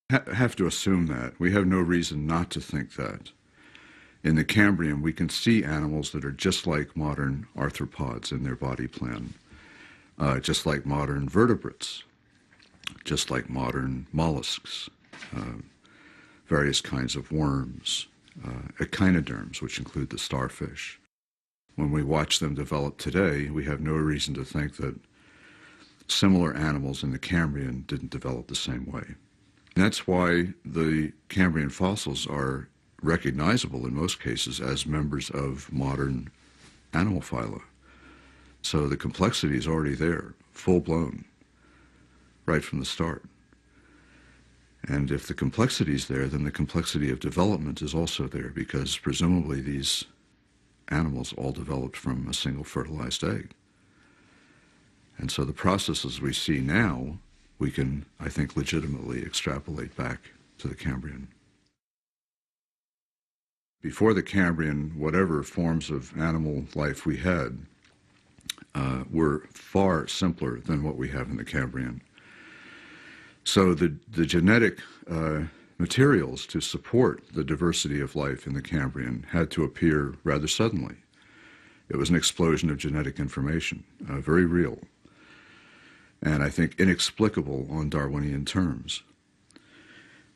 have to assume that. We have no reason not to think that. In the Cambrian, we can see animals that are just like modern arthropods in their body plan, just like modern vertebrates, just like modern mollusks, various kinds of worms, echinoderms, which include the starfish. When we watch them develop today, we have no reason to think that similar animals in the Cambrian didn't develop the same way. And that's why the Cambrian fossils are recognizable in most cases as members of modern animal phyla. So the complexity is already there, full-blown, right from the start. And if the complexity is there, then the complexity of development is also there, because presumably these animals all developed from a single fertilized egg. And so the processes we see now, we can, I think, legitimately extrapolate back to the Cambrian. Before the Cambrian, whatever forms of animal life we had were far simpler than what we have in the Cambrian. So the genetic materials to support the diversity of life in the Cambrian had to appear rather suddenly. It was an explosion of genetic information, very real, and I think inexplicable on Darwinian terms.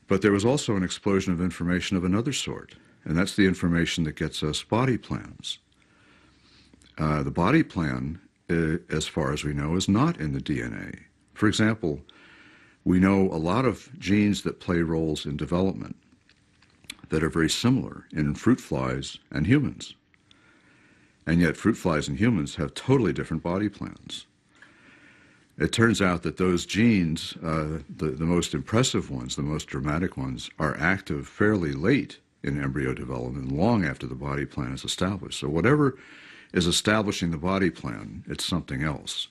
But there was also an explosion of information of another sort, and that's the information that gets us body plans. The body plan, as far as we know, is not in the DNA. For example, we know a lot of genes that play roles in development that are very similar in fruit flies and humans. And yet fruit flies and humans have totally different body plans. It turns out that those genes, the most impressive ones, the most dramatic ones, are active fairly late in embryo development, long after the body plan is established. So whatever is establishing the body plan, it's something else.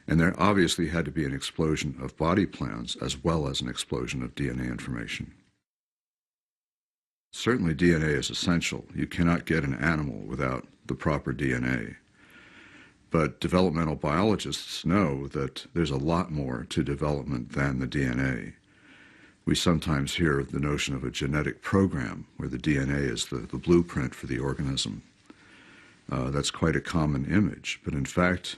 And there obviously had to be an explosion of body plans as well as an explosion of DNA information. Certainly DNA is essential. You cannot get an animal without the proper DNA. But developmental biologists know that there's a lot more to development than the DNA. We sometimes hear the notion of a genetic program where the DNA is the blueprint for the organism. That's quite a common image, but in fact,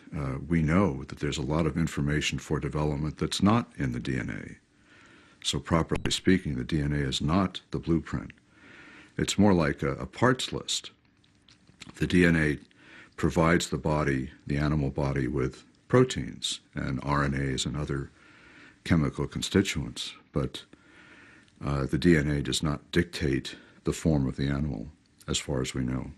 we know that there's a lot of information for development that's not in the DNA. So properly speaking, the DNA is not the blueprint. It's more like a parts list. The DNA provides the body, the animal body, with proteins and RNAs and other chemical constituents, but the DNA does not dictate the form of the animal, as far as we know.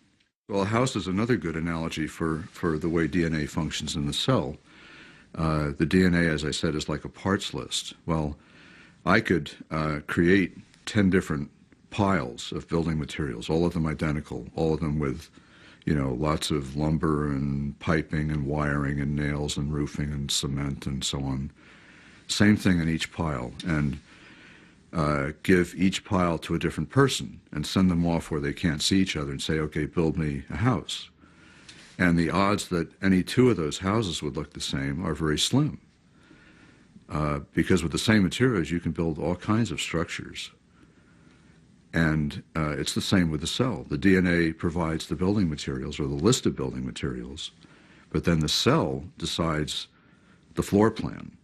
Well, a house is another good analogy for the way DNA functions in the cell. The DNA, as I said, is like a parts list. Well, I could create 10 different piles of building materials, all of them identical, all of them with, lots of lumber and piping and wiring and nails and roofing and cement and so on. Same thing in each pile, and give each pile to a different person and send them off where they can't see each other and say, okay, build me a house. And the odds that any two of those houses would look the same are very slim. Because with the same materials, you can build all kinds of structures. And it's the same with the cell. The DNA provides the building materials or the list of building materials, but then the cell decides the floor plan.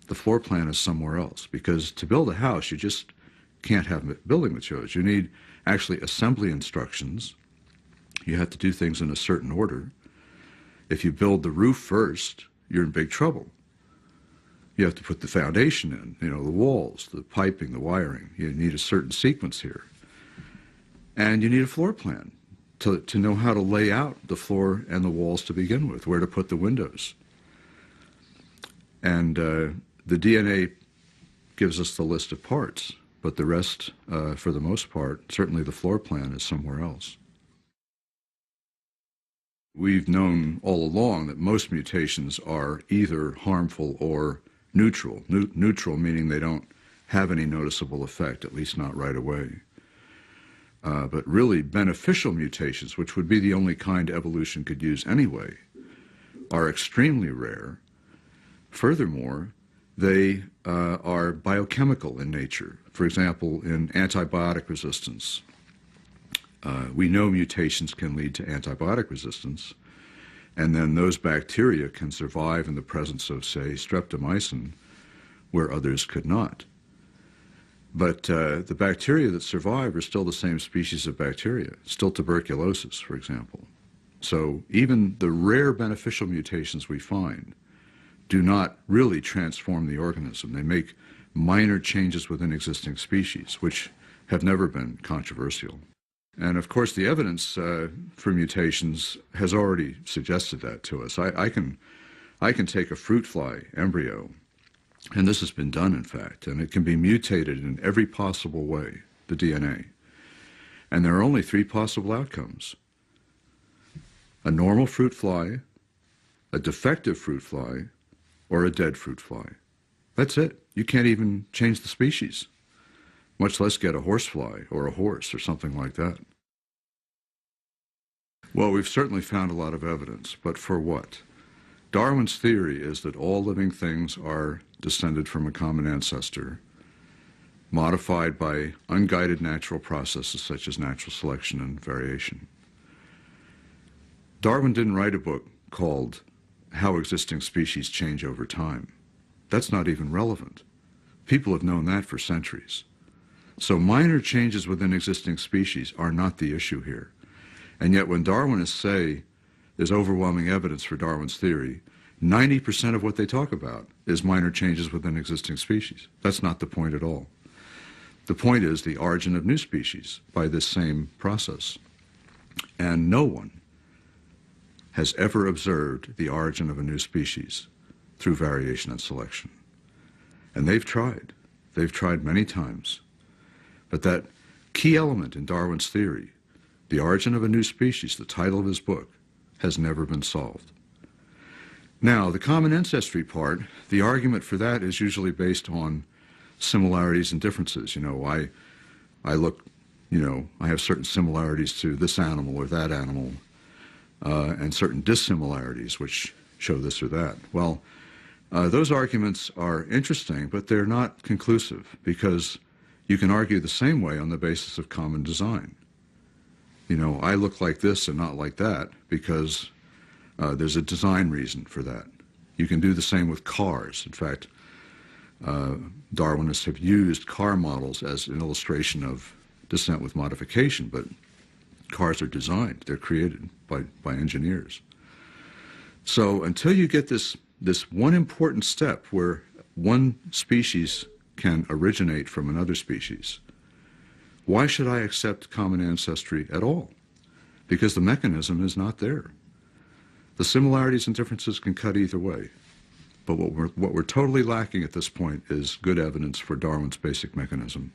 The floor plan is somewhere else, because to build a house, you just can't have building materials. You need actually assembly instructions. You have to do things in a certain order. If you build the roof first, you're in big trouble. You have to put the foundation in, the walls, the piping, the wiring. You need a certain sequence here. And you need a floor plan to know how to lay out the floor and the walls to begin with, where to put the windows. And the DNA gives us the list of parts, but the rest, for the most part, certainly the floor plan is somewhere else. We've known all along that most mutations are either harmful or neutral. Neutral meaning they don't have any noticeable effect, at least not right away. But really beneficial mutations, which would be the only kind evolution could use anyway, are extremely rare. Furthermore, They are biochemical in nature. For example, in antibiotic resistance, we know mutations can lead to antibiotic resistance, and then those bacteria can survive in the presence of, say, streptomycin, where others could not. But the bacteria that survive are still the same species of bacteria, still tuberculosis, for example. So even the rare beneficial mutations we find do not really transform the organism. They make minor changes within existing species, which have never been controversial. And of course, the evidence for mutations has already suggested that to us. I can take a fruit fly embryo, and this has been done, in fact, and it can be mutated in every possible way, the DNA. And there are only 3 possible outcomes: a normal fruit fly, a defective fruit fly, or a dead fruit fly. That's it. You can't even change the species, much less get a horsefly or a horse or something like that. Well, we've certainly found a lot of evidence, but for what? Darwin's theory is that all living things are descended from a common ancestor, modified by unguided natural processes such as natural selection and variation. Darwin didn't write a book called How Existing Species Change Over Time. That's not even relevant. People have known that for centuries. So minor changes within existing species are not the issue here. And yet when Darwinists say there's overwhelming evidence for Darwin's theory, 90% of what they talk about is minor changes within existing species. That's not the point at all. The point is the origin of new species by this same process. And no one has ever observed the origin of a new species through variation and selection. And they've tried. They've tried many times. But that key element in Darwin's theory, the origin of a new species, the title of his book, has never been solved. Now, the common ancestry part, the argument for that is usually based on similarities and differences. You know, I look, you know, I have certain similarities to this animal or that animal, and certain dissimilarities which show this or that. Well, those arguments are interesting, but they're not conclusive, because you can argue the same way on the basis of common design. You know, I look like this and not like that because there's a design reason for that. You can do the same with cars. In fact, Darwinists have used car models as an illustration of descent with modification, but cars are designed, they're created by engineers. So until you get this one important step where one species can originate from another species, why should I accept common ancestry at all? Because the mechanism is not there. The similarities and differences can cut either way. But what we're totally lacking at this point is good evidence for Darwin's basic mechanism.